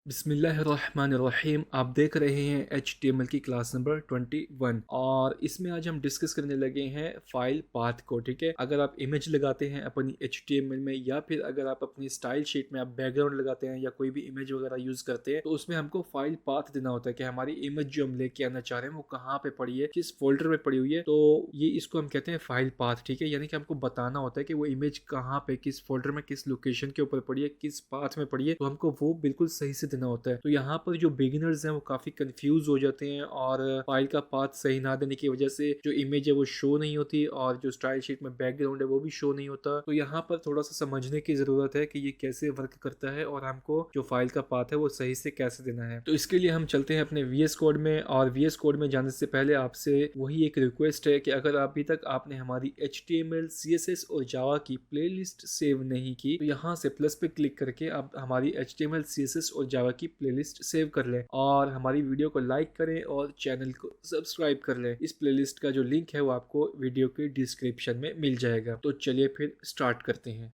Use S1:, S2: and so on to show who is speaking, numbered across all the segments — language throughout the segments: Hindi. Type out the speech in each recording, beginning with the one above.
S1: बिस्मिल्लाहिर्रहमानिर्रहीम। आप देख रहे हैं HTML की क्लास नंबर 21 और इसमें आज हम डिस्कस करने लगे हैं फाइल पाथ को। ठीक है, अगर आप इमेज लगाते हैं अपनी HTML में या फिर अगर आप अपनी स्टाइल शीट में आप बैकग्राउंड लगाते हैं या कोई भी इमेज वगैरह यूज़ करते हैं तो उसमें हमको फाइल पाथ देना होता है कि हमारी इमेज जो हम लेके आना चाह रहे हैं वो कहाँ पे पड़ी है, किस फोल्डर में पड़ी हुई है। तो ये इसको हम कहते हैं फाइल पाथ। ठीक है, यानी कि हमको बताना होता है कि वो इमेज कहाँ पे, किस फोल्डर में, किस लोकेशन के ऊपर पड़ी है, किस पाथ में पड़ी है, तो हमको वो बिल्कुल सही से देना होता है। तो यहाँ पर जो बिगिनर्स हैं वो काफी कंफ्यूज हो जाते हैं और फाइल का पाथ सही ना देने की वजह से जो इमेज है वो शो नहीं होती और जो स्टाइल शीट में बैकग्राउंड है वो भी शो नहीं होता। तो यहाँ पर थोड़ा सा समझने की जरूरत है कि ये कैसे वर्क करता है और हमको जो फाइल का पाथ है वो सही से कैसे देना है। तो इसके लिए हम चलते हैं अपने VS कोड में, और VS कोड में जाने से पहले आपसे वही एक रिक्वेस्ट है कि अगर अभी तक आपने हमारी HTML CSS और जावा की प्लेलिस्ट सेव नहीं की तो यहाँ से प्लस पे क्लिक करके आप हमारी HTML CSS और जावा की प्लेलिस्ट सेव कर लें और हमारी वीडियो को लाइक करें और चैनल को सब्सक्राइब कर लें। इस प्लेलिस्ट का जो लिंक है वो आपको वीडियो के डिस्क्रिप्शन में मिल जाएगा। तो चलिए फिर स्टार्ट करते हैं।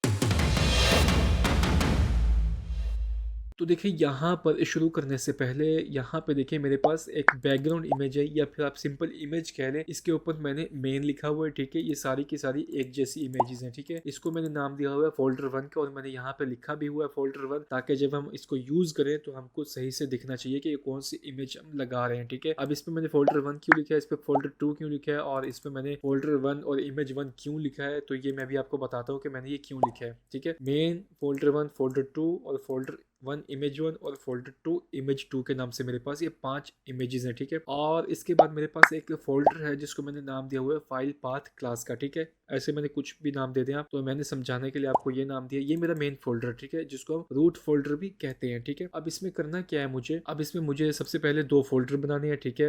S1: तो देखिए यहाँ पर शुरू करने से पहले यहाँ पे देखिए मेरे पास एक बैकग्राउंड इमेज है या फिर आप सिंपल इमेज कह लें। इसके ऊपर मैंने मेन लिखा हुआ है। ठीक है, ये सारी की सारी एक जैसी इमेजेस हैं। ठीक है, इसको मैंने नाम दिया हुआ है फोल्डर 1 का और मैंने यहाँ पे लिखा भी हुआ है फोल्डर 1, ताकि जब हम इसको यूज करें तो हमको सही से दिखना चाहिए कि ये कौन सी इमेज हम लगा रहे हैं। ठीक है, अब इसमें मैंने फोल्डर 1 क्यों लिखा है, इस पर फोल्डर 2 क्यों लिखा है और इसमें मैंने फोल्डर 1 और इमेज 1 क्यों लिखा है, तो ये मैं भी आपको बताता हूँ कि मैंने ये क्यों लिखा है। ठीक है, मेन, फोल्डर 1, फोल्डर 2 और फोल्डर 1 इमेज 1 और फोल्डर 2 इमेज 2 के नाम से मेरे पास ये 5 इमेजेस हैं। ठीक है, और इसके बाद मेरे पास एक फोल्डर है जिसको मैंने नाम दिया हुआ है फाइल पाथ क्लास का। ठीक है, ऐसे मैंने कुछ भी नाम दे दिया आप, तो मैंने समझाने के लिए आपको ये नाम दिया। ये मेरा मेन फोल्डर, ठीक है, जिसको हम रूट फोल्डर भी कहते हैं। ठीक है, अब इसमें करना क्या है मुझे, अब इसमें मुझे सबसे पहले 2 फोल्डर बनाने हैं। ठीक है,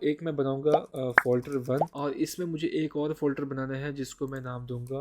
S1: एक मैं बनाऊंगा फोल्डर 1 और इसमें मुझे एक और फोल्डर बनाना है जिसको मैं नाम दूंगा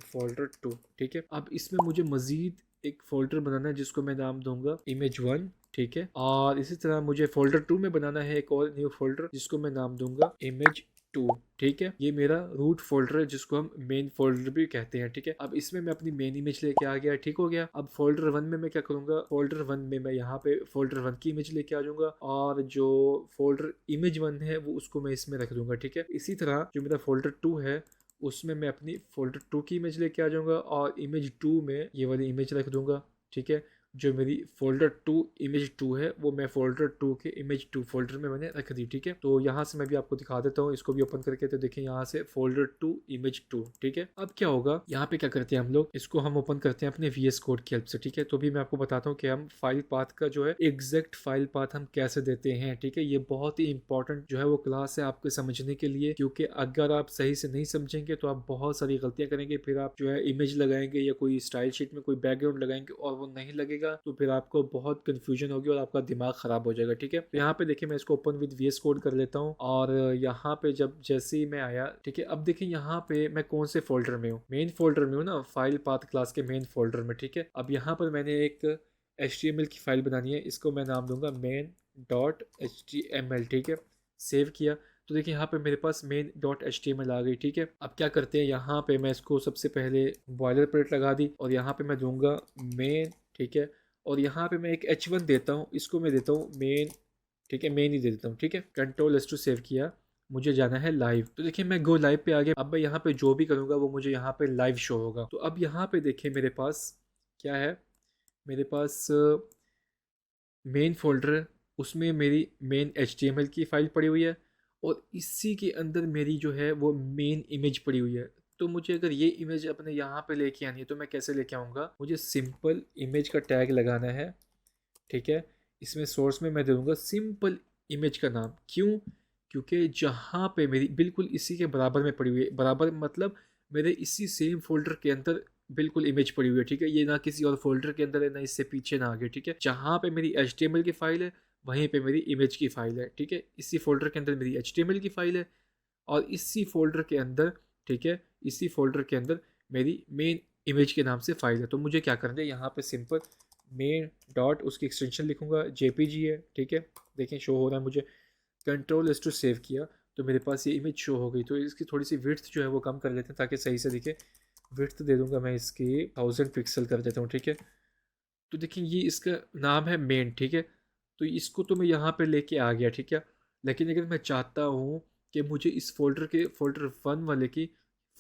S1: फोल्डर 2। ठीक है, अब इसमें मुझे मजीद एक फोल्डर बनाना है जिसको मैं नाम दूंगा इमेज 1। ठीक है, और इसी तरह मुझे फोल्डर 2 में बनाना है एक और न्यू फोल्डर जिसको मैं नाम दूंगा इमेज 2। ठीक है, ये मेरा रूट फोल्डर है जिसको हम मेन फोल्डर भी कहते हैं। ठीक है, अब इसमें मैं अपनी मेन इमेज लेके आ गया। ठीक हो गया, अब फोल्डर 1 में मैं क्या करूंगा, फोल्डर 1 में मैं यहाँ पे फोल्डर 1 की इमेज लेके आ जाऊंगा और जो फोल्डर इमेज 1 है वो उसको मैं इसमें रख दूंगा। ठीक है, इसी तरह जो मेरा फोल्डर 2 है उसमें मैं अपनी फोल्डर 2 की इमेज लेके आ जाऊंगा और इमेज 2 में ये वाली इमेज रख दूंगा। ठीक है, जो मेरी फोल्डर 2 इमेज 2 है वो मैं फोल्डर 2 के इमेज 2 फोल्डर में मैंने रख दी। ठीक है, तो यहाँ से मैं भी आपको दिखा देता हूँ, इसको भी ओपन करके। तो देखिए यहाँ से फोल्डर 2 इमेज 2। ठीक है, अब क्या होगा, यहाँ पे क्या करते हैं हम लोग, इसको हम ओपन करते हैं अपने VS कोड की हेल्प से। ठीक है, तो भी मैं आपको बताता हूँ कि हम फाइल पाथ का जो है एग्जैक्ट फाइल पाथ हम कैसे देते हैं। ठीक है, ये बहुत ही इंपॉर्टेंट जो है वो क्लास है आपको समझने के लिए, क्योंकि अगर आप सही से नहीं समझेंगे तो आप बहुत सारी गलतियां करेंगे। फिर आप जो है इमेज लगाएंगे या कोई स्टाइल शीट में कोई बैकग्राउंड लगाएंगे और वो नहीं लगेगा तो फिर आपको बहुत कंफ्यूजन होगी और आपका दिमाग खराब हो जाएगा। ठीक है, तो यहाँ पे देखिए मैं इसको ओपन विद VS कोड कर लेता हूँ और यहाँ पे जब जैसे ही मैं आया, ठीक है, अब देखिए यहाँ पे मैं कौन से फोल्डर में हूँ, मेन फोल्डर में हूँ ना, फाइल पाथ क्लास के मेन फोल्डर में। ठीक है, अब यहाँ पर मैंने एक HTML की फाइल बनानी है, इसको मैं नाम दूंगा main.html। ठीक है, सेव किया तो देखिए यहाँ पे मेरे पास main.html आ गई। ठीक है, अब क्या करते हैं, यहाँ पे मैं इसको सबसे पहले बॉयलर प्लेट लगा दी और यहाँ पे मैं दूंगा मेन। ठीक है, और यहाँ पे मैं एक H1 देता हूँ, इसको मैं देता हूँ मेन। ठीक है, मेन ही दे देता हूँ। ठीक है, Ctrl+2 सेव किया, मुझे जाना है लाइव। तो देखिए मैं गो लाइव पे आ गया। अब मैं यहाँ पे जो भी करूँगा वो मुझे यहाँ पे लाइव शो होगा। तो अब यहाँ पे देखिए मेरे पास क्या है, मेरे पास मेन फोल्डर है, उसमें मेरी मेन HTML की फाइल पड़ी हुई है और इसी के अंदर मेरी जो है वो मेन इमेज पड़ी हुई है। तो मुझे अगर ये इमेज अपने यहाँ पे लेके आनी है तो मैं कैसे लेके आऊँगा, मुझे सिंपल इमेज का टैग लगाना है। ठीक है, इसमें सोर्स में मैं दे दूँगा सिंपल इमेज का नाम। क्यों, क्योंकि जहाँ पे मेरी बिल्कुल इसी के बराबर में पड़ी हुई है, बराबर मतलब मेरे इसी सेम फोल्डर के अंदर बिल्कुल इमेज पड़ी हुई है। ठीक है, ये ना किसी और फोल्डर के अंदर है, ना इससे पीछे ना आगे। ठीक है, जहाँ पे मेरी HTML की फाइल है वहीं पे मेरी इमेज की फाइल है। ठीक है, इसी फोल्डर के अंदर मेरी HTML की फाइल है और इसी फोल्डर के अंदर, ठीक है, इसी फोल्डर के अंदर मेरी मेन इमेज के नाम से फाइल है। तो मुझे क्या करना है, यहाँ पे सिंपल मेन डॉट उसकी एक्सटेंशन लिखूंगा, JPG है। ठीक है, देखें शो हो रहा है मुझे। Ctrl+2 सेव किया तो मेरे पास ये इमेज शो हो गई। तो इसकी थोड़ी सी विड्थ जो है वो कम कर लेते हैं ताकि सही से दिखे। विड्थ दे दूंगा मैं इसकी 1000 पिक्सल कर देता हूँ। ठीक है, तो देखिए ये इसका नाम है मेन, ठीक है। तो इसको तो मैं यहाँ पे लेके आ गया, ठीक है। लेकिन अगर मैं चाहता हूँ कि मुझे इस फ़ोल्डर 1 वाले की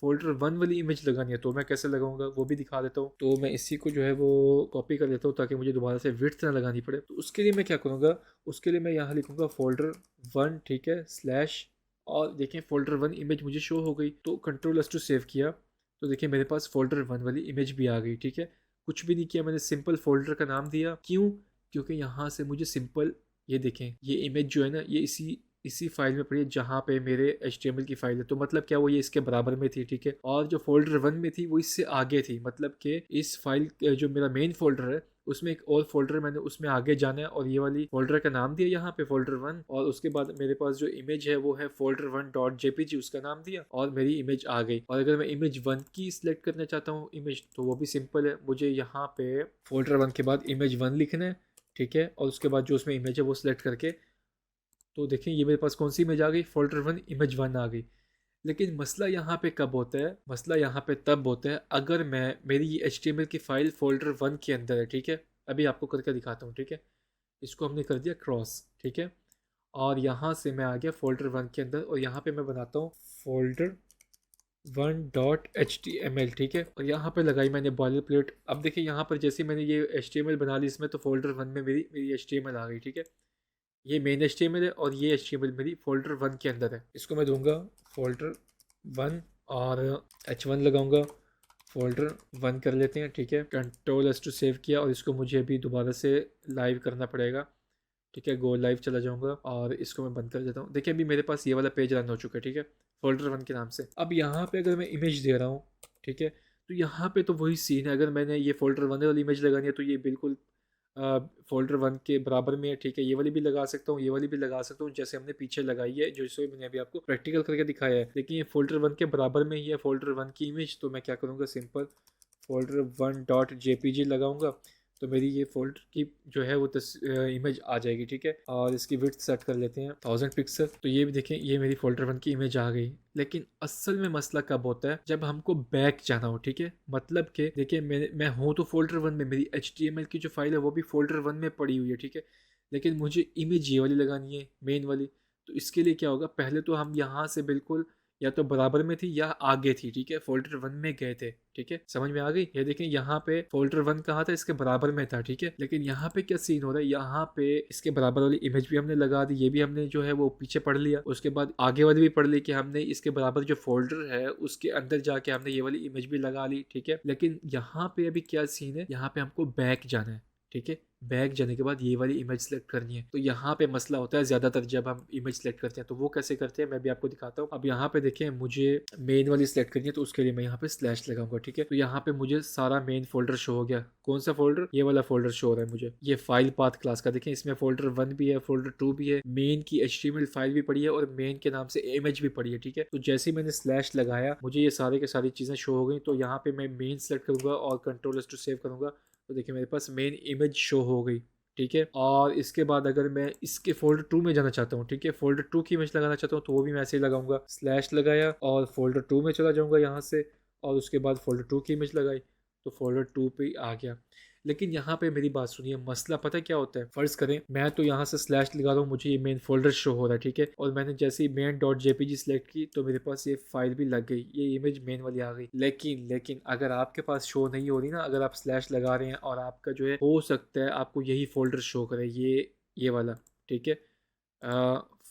S1: फ़ोल्डर 1 वाली इमेज लगानी है, तो मैं कैसे लगाऊंगा वो भी दिखा देता हूँ। तो मैं इसी को जो है वो कॉपी कर लेता हूँ ताकि मुझे दोबारा से विड्थ ना लगानी पड़े। तो उसके लिए मैं क्या करूँगा, उसके लिए मैं यहाँ लिखूँगा फ़ोल्डर 1, ठीक है, स्लैश। और देखिए फ़ोल्डर 1 इमेज मुझे शो हो गई, तो कंट्रोल+2 सेव किया। तो देखिए मेरे पास फ़ोल्डर 1 वाली इमेज भी आ गई, ठीक है। कुछ भी नहीं किया मैंने, सिंपल फ़ोल्डर का नाम दिया। क्यों? क्योंकि यहाँ से मुझे सिंपल, ये देखें ये इमेज जो है ना, ये इसी इसी फाइल में पड़ी है जहाँ पे मेरे HTML की फाइल है। तो मतलब क्या, वो ये इसके बराबर में थी, ठीक है। और जो फ़ोल्डर 1 में थी वो इससे आगे थी, मतलब कि इस फाइल जो मेरा मेन फ़ोल्डर है उसमें एक और फोल्डर, मैंने उसमें आगे जाना है और ये वाली फोल्डर का नाम दिया यहाँ पे फ़ोल्डर 1। और उसके बाद मेरे पास जो इमेज है वो है फ़ोल्डर 1.jpg, उसका नाम दिया और मेरी इमेज आ गई। और अगर मैं इमेज 1 की सिलेक्ट करना चाहता हूँ इमेज, तो वो भी सिंपल है, मुझे यहाँ पे फ़ोल्डर 1 के बाद इमेज 1 लिखना है, ठीक है। और उसके बाद जो उसमें इमेज है वो सिलेक्ट करके, तो देखें ये मेरे पास कौन सी इमेज आ गई, फ़ोल्डर 1 इमेज 1 आ गई। लेकिन मसला यहाँ पे कब होता है, मसला यहाँ पे तब होता है अगर मेरी ये HTML की फ़ाइल फ़ोल्डर 1 के अंदर है, ठीक है। अभी आपको करके दिखाता हूँ, ठीक है। इसको हमने कर दिया क्रॉस, ठीक है। और यहाँ से मैं आ गया फ़ोल्डर 1 के अंदर और यहाँ पे मैं बनाता हूँ फ़ोल्डर 1.html, ठीक है। और यहाँ पे लगाई मैंने बॉयलर प्लेट। अब देखिए यहाँ पर जैसे मैंने ये HTML बना ली इसमें, तो फ़ोल्डर 1 में मेरी HTML आ गई, ठीक है। ये मेन HTML है और ये HTML मेरी फ़ोल्डर 1 के अंदर है। इसको मैं दूंगा फ़ोल्डर 1 और H1 लगाऊंगा, फ़ोल्डर 1 कर लेते हैं, ठीक है। कंट्रोल+2 सेव किया और इसको मुझे अभी दोबारा से लाइव करना पड़ेगा, ठीक है। गो लाइव चला जाऊंगा और इसको मैं बंद कर देता हूँ। देखिए अभी मेरे पास ये वाला पेज रन हो चुका है, ठीक है, फ़ोल्डर 1 के नाम से। अब यहाँ पे अगर मैं इमेज दे रहा हूँ, ठीक है, तो यहाँ पे तो वही सीन है। अगर मैंने ये फ़ोल्डर 1 वाली इमेज लगानी है तो ये बिल्कुल फ़ोल्डर 1 के बराबर में है, ठीक है। ये वाली भी लगा सकता हूँ, ये वाली भी लगा सकता हूँ, जैसे हमने पीछे लगाई है, जैसे मैंने अभी आपको प्रैक्टिकल करके दिखाया है। लेकिन ये फ़ोल्डर 1 के बराबर में ही है फ़ोल्डर 1 की इमेज। तो मैं क्या करूँगा, सिंपल फ़ोल्डर 1.jpg लगाऊंगा, तो मेरी ये फोल्डर की जो है वो इमेज आ जाएगी, ठीक है। और इसकी विड्थ सेट कर लेते हैं 1000 पिक्सल। तो ये भी देखें, ये मेरी फ़ोल्डर 1 की इमेज आ गई। लेकिन असल में मसला कब होता है, जब हमको बैक जाना हो, ठीक है। मतलब कि देखिए मैं हूँ तो फ़ोल्डर 1 में, मेरी HTML की जो फाइल है वो भी फ़ोल्डर 1 में पड़ी हुई है, ठीक है। लेकिन मुझे इमेज ये वाली लगानी है, मेन वाली। तो इसके लिए क्या होगा, पहले तो हम यहाँ से बिल्कुल या तो बराबर में थी या आगे थी, ठीक है, फ़ोल्डर 1 में गए थे, ठीक है। समझ में आ गई? ये देखें यहाँ पे फ़ोल्डर 1 कहाँ था, इसके बराबर में था, ठीक है। लेकिन यहाँ पे क्या सीन हो रहा है, यहाँ पे इसके बराबर वाली इमेज भी हमने लगा दी, ये भी हमने जो है वो पीछे पढ़ लिया। उसके बाद आगे वाली भी पढ़ ली कि हमने इसके बराबर जो फोल्डर है उसके अंदर जाके हमने ये वाली इमेज भी लगा ली, ठीक है। लेकिन यहाँ पे अभी क्या सीन है, यहाँ पे हमको बैक जाना है, ठीक है। बैक जाने के बाद ये वाली इमेज सेलेक्ट करनी है। तो यहाँ पे मसला होता है ज़्यादातर जब हम इमेज सेलेक्ट करते हैं। तो वो कैसे करते हैं मैं भी आपको दिखाता हूँ। अब यहाँ पे देखें, मुझे मेन वाली सेलेक्ट करनी है, तो उसके लिए मैं यहाँ पे स्लैश लगाऊंगा, ठीक है। तो यहाँ पे मुझे सारा मेन फोल्डर शो हो गया। कौन सा फोल्डर, ये वाला फोल्डर शो हो रहा है मुझे, ये फाइल पाथ क्लास का। देखें इसमें फ़ोल्डर 1 भी है, फ़ोल्डर 2 भी है, मेन की HTML फाइल भी पड़ी है और मेन के नाम से इमेज भी पड़ी है, ठीक है। तो जैसे ही मैंने स्लैश लगाया, मुझे ये सारे के सारी चीज़ें शो हो गई। तो यहाँ पे मैं मेन सेलेक्ट करूँगा और कंट्रोल+2 सेव करूँगा, तो देखिए मेरे पास मेन इमेज शो हो गई, ठीक है। और इसके बाद अगर मैं इसके फ़ोल्डर 2 में जाना चाहता हूँ, ठीक है, फ़ोल्डर 2 की इमेज लगाना चाहता हूँ, तो वो भी मैं ऐसे ही लगाऊंगा, स्लैश लगाया और फ़ोल्डर 2 में चला जाऊँगा यहाँ से, और उसके बाद फ़ोल्डर 2 की इमेज लगाई, तो फ़ोल्डर 2 पे आ गया। लेकिन यहाँ पे मेरी बात सुनिए, मसला पता है क्या होता है। फ़र्ज़ करें मैं तो यहाँ से स्लैश लगा रहा हूँ, मुझे ये मेन फोल्डर शो हो रहा है, ठीक है। और मैंने जैसे ही main.jpg सेलेक्ट की तो मेरे पास ये फाइल भी लग गई, ये इमेज मेन वाली आ गई। लेकिन अगर आपके पास शो नहीं हो रही ना, अगर आप स्लैश लगा रहे हैं और आपका जो है हो सकता है आपको यही फोल्डर शो करे, ये वाला, ठीक है,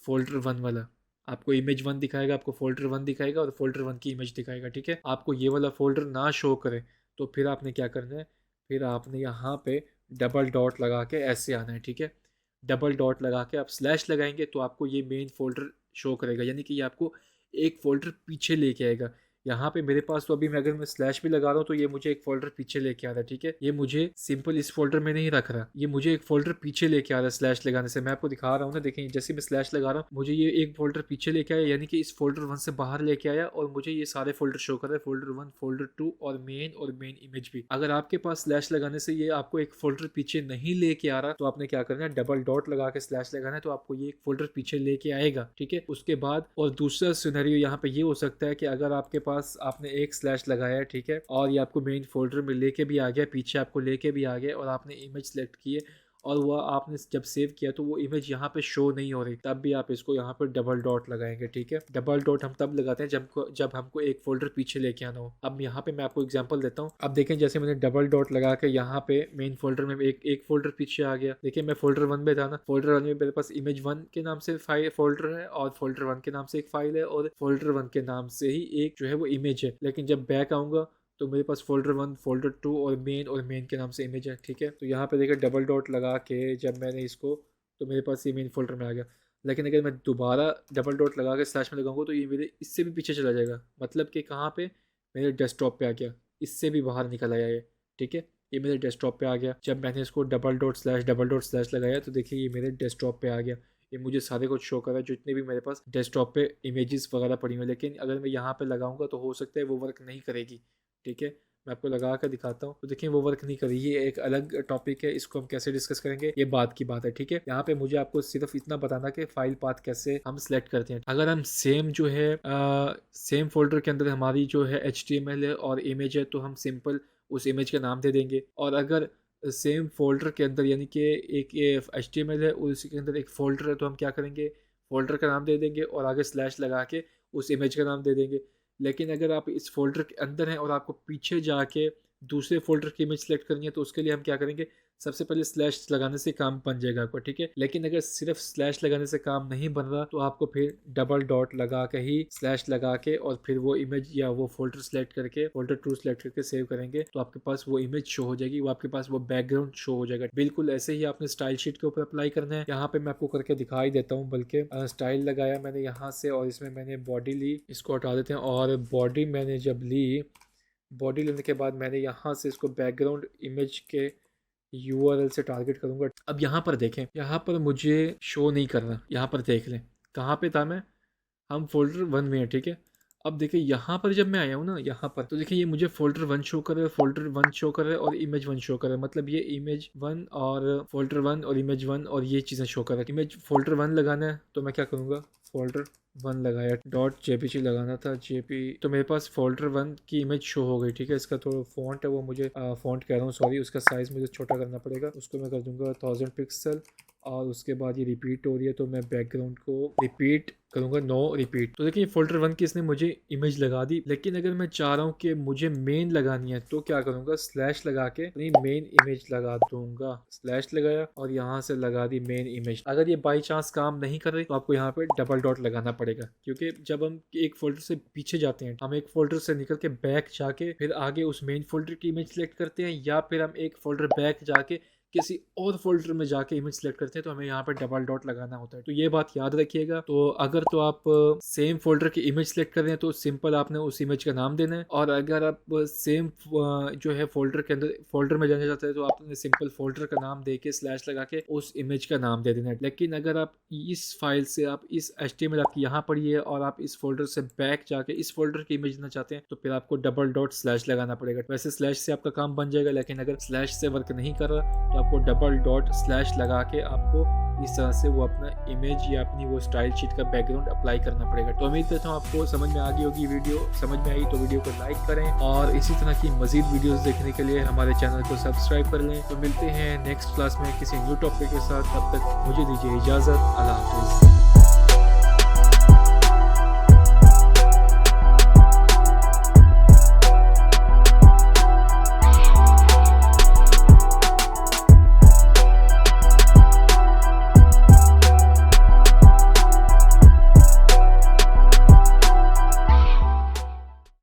S1: फ़ोल्डर 1 वाला, आपको इमेज 1 दिखाएगा, आपको फ़ोल्डर 1 दिखाएगा और फ़ोल्डर 1 की इमेज दिखाएगा, ठीक है। आपको ये वाला फोल्डर ना शो करे तो फिर आपने क्या करना है, फिर आपने यहाँ पे डबल डॉट लगा के ऐसे आना है, ठीक है। डबल डॉट लगा के आप स्लैश लगाएंगे तो आपको ये मेन फोल्डर शो करेगा, यानी कि ये आपको एक फ़ोल्डर पीछे लेके आएगा। यहाँ पे मेरे पास तो अभी मैं अगर मैं स्लैश भी लगा रहा हूँ तो ये मुझे एक फ़ोल्डर पीछे लेके आ रहा है, ठीक है। ये मुझे सिंपल इस फोल्डर में नहीं रख रहा, ये मुझे एक फ़ोल्डर पीछे लेके आ रहा है स्लैश लगाने से। मैं आपको दिखा रहा हूँ ना, देखें जैसे मैं स्लैश लगा रहा हूँ मुझे ये एक फ़ोल्डर पीछे लेके आया, यानी कि इस फ़ोल्डर 1 से बाहर लेके आया और मुझे ये सारे फ़ोल्डर शो कर रहा है, फ़ोल्डर 1, फ़ोल्डर 2 और मेन इमेज भी। अगर आपके पास स्लैश लगाने से ये आपको एक फ़ोल्डर पीछे नहीं लेके आ रहा तो आपने क्या करना है, डबल डॉट लगा के स्लैश लगाना है, तो आपको ये एक फ़ोल्डर पीछे लेके आएगा, ठीक है। उसके बाद और दूसरा सिनेरियो यहाँ पे ये हो सकता है कि अगर आपके पास पास आपने एक स्लैश लगाया है, ठीक है, और ये आपको मेन फोल्डर में लेके भी आ गया, पीछे आपको लेके भी आ गया, और आपने इमेज सेलेक्ट की है और वो आपने जब सेव किया तो वो इमेज यहाँ पे शो नहीं हो रही, तब भी आप इसको यहाँ पर डबल डॉट लगाएंगे, ठीक है। डबल डॉट हम तब लगाते हैं जब हमको एक फोल्डर पीछे लेके आना हो। अब यहाँ पे मैं आपको एग्जांपल देता हूँ। अब देखें जैसे मैंने डबल डॉट लगा के यहाँ पे मेन फोल्डर में एक फोल्डर पीछे आ गया। देखिए मैं फोल्डर 1 में था ना, फोल्डर 1 में मेरे पास इमेज 1 के नाम से फाइल फोल्डर है, और फोल्डर 1 के नाम से एक फाइल है, और फोल्डर 1 के नाम से ही एक जो है वो इमेज है। लेकिन जब बैक आऊंगा तो मेरे पास फोल्डर 1, फोल्डर 2 और मेन के नाम से इमेज है, ठीक है। तो यहाँ पे देखिए डबल डॉट लगा के जब मैंने इसको, तो मेरे पास ये मेन फोल्डर में आ गया। लेकिन अगर मैं दोबारा डबल डॉट लगा के स्लैश में लगाऊंगा तो ये मेरे इससे भी पीछे चला जाएगा, मतलब कि कहाँ पे, मेरे डेस्कटॉप पे आ गया, इससे भी बाहर निकल आया ये, ठीक है। ये मेरे डेस्कटॉप पे आ गया। जब मैंने इसको डबल डॉट स्लैश लगाया तो देखिए ये मेरे डेस्कटॉप पे आ गया। ये मुझे सारे कुछ शो कर रहा है जितने भी मेरे पास डेस्कटॉप पे इमेजेस वगैरह पड़ी हुई। लेकिन अगर मैं यहाँ पे लगाऊंगा तो हो सकता है वो वर्क नहीं करेगी, ठीक है। मैं आपको लगा कर दिखाता हूँ, तो देखिए वो वर्क नहीं करी। ये एक अलग टॉपिक है, इसको हम कैसे डिस्कस करेंगे ये बात की बात है, ठीक है। यहाँ पे मुझे आपको सिर्फ इतना बताना कि फाइल पाथ कैसे हम सिलेक्ट करते हैं। अगर हम सेम जो है सेम फोल्डर के अंदर हमारी जो है HTML है और इमेज है, तो हम सिंपल उस इमेज का नाम दे देंगे। और अगर सेम फोल्डर के अंदर यानी कि एक HTML है और उसी के अंदर एक फोल्डर है, तो हम क्या करेंगे, फोल्डर का नाम दे देंगे और आगे स्लैश लगा के उस इमेज का नाम दे देंगे। लेकिन अगर आप इस फोल्डर के अंदर हैं और आपको पीछे जाके दूसरे फोल्डर की इमेज सेलेक्ट करनी है, तो उसके लिए हम क्या करेंगे, सबसे पहले स्लैश लगाने से काम बन जाएगा आपको, ठीक है। लेकिन अगर सिर्फ स्लैश लगाने से काम नहीं बन रहा, तो आपको फिर डबल डॉट लगा के ही स्लैश लगा के और फिर वो इमेज या वो फोल्डर सेलेक्ट करके फोल्डर 2 सेलेक्ट करके सेव करेंगे, तो आपके पास वो इमेज शो हो जाएगी, वो आपके पास वो बैकग्राउंड शो हो जाएगा। बिल्कुल ऐसे ही आपने स्टाइल शीट के ऊपर अप्लाई करना है। यहाँ पे मैं आपको करके दिखाई देता हूँ, बल्कि स्टाइल लगाया मैंने यहाँ से और इसमें मैंने बॉडी ली, इसको हटा देते हैं। और बॉडी मैंने जब ली, बॉडी लेने के बाद मैंने यहाँ से इसको बैकग्राउंड इमेज के URL से टारगेट करूँगा। अब यहाँ पर देखें, यहाँ पर मुझे शो नहीं कर रहा, यहाँ पर देख लें कहाँ पे था मैं, हम फोल्डर 1 में है, ठीक है। अब देखिए यहाँ पर जब मैं आया हूँ ना, यहाँ पर तो देखिए ये मुझे फोल्डर 1 शो कर रहा है, फोल्डर 1 शो कर रहा है और इमेज 1 शो कर रहा है। मतलब ये इमेज 1 और फोल्डर 1 और इमेज 1 और ये चीज़ें शो कर रहा है। इमेज फोल्डर 1 लगाना है तो मैं क्या करूँगा, फोल्डर 1 लगाया, .jpg लगाना था, तो मेरे पास फोल्डर 1 की इमेज शो हो गई, ठीक है। इसका थोड़ा फॉन्ट है वो मुझे फॉन्ट कह रहा हूँ, सॉरी, उसका साइज़ मुझे छोटा करना पड़ेगा। उसको मैं कर दूंगा 1000 पिक्सल। और उसके बाद ये रिपीट हो रही है तो मैं बैकग्राउंड को रिपीट करूँगा, नो रिपीट। तो देखिए फोल्डर 1 की इसने मुझे इमेज लगा दी। लेकिन अगर मैं चाह रहा हूँ कि मुझे मेन लगानी है तो क्या करूँगा, स्लैश लगा के अपनी मेन इमेज लगा दूंगा। स्लैश लगाया और यहाँ से लगा दी मेन इमेज। अगर ये बाई चांस काम नहीं कर रही तो आपको यहाँ पे डबल डॉट लगाना पड़ेगा, क्योंकि जब हम एक फोल्डर से पीछे जाते हैं, हम एक फोल्डर से निकल के बैक जाके फिर आगे उस मेन फोल्डर की इमेज सेलेक्ट करते हैं, या फिर हम एक फोल्डर बैक जाके किसी और फोल्डर में जाके इमेज सेलेक्ट करते हैं, तो हमें यहाँ पर डबल डॉट लगाना होता है। तो ये बात याद रखिएगा। तो अगर तो आप सेम फोल्डर की इमेज सेलेक्ट कर रहे हैं तो सिंपल आपने उस इमेज का नाम देना है, और अगर आप सेम जो है फोल्डर के अंदर फोल्डर में जाना चाहते हैं तो आपने सिंपल फोल्डर का नाम दे के स्लैश लगा के उस इमेज का नाम दे देना है। लेकिन अगर आप इस फाइल से आप इस HTML आपकी यहाँ पड़ी है और आप इस फोल्डर से बैक जाके इस फोल्डर की इमेज देना चाहते हैं, तो फिर आपको डबल डॉट स्लैश लगाना पड़ेगा। वैसे स्लैश से आपका काम बन जाएगा, लेकिन अगर स्लैश से वर्क नहीं कर रहा तो आपको डबल डॉट स्लैश लगा के आपको इस तरह से वो अपना इमेज या अपनी वो स्टाइल शीट का बैकग्राउंड अप्लाई करना पड़ेगा। तो उम्मीद करता हूँ आपको समझ में आ गई होगी। वीडियो समझ में आई तो वीडियो को लाइक करें और इसी तरह की मजीद वीडियोस देखने के लिए हमारे चैनल को सब्सक्राइब कर लें। तो मिलते हैं नेक्स्ट क्लास में किसी न्यू टॉपिक के साथ। तब तक मुझे दीजिए इजाज़त। अल्लाह हाफिज़।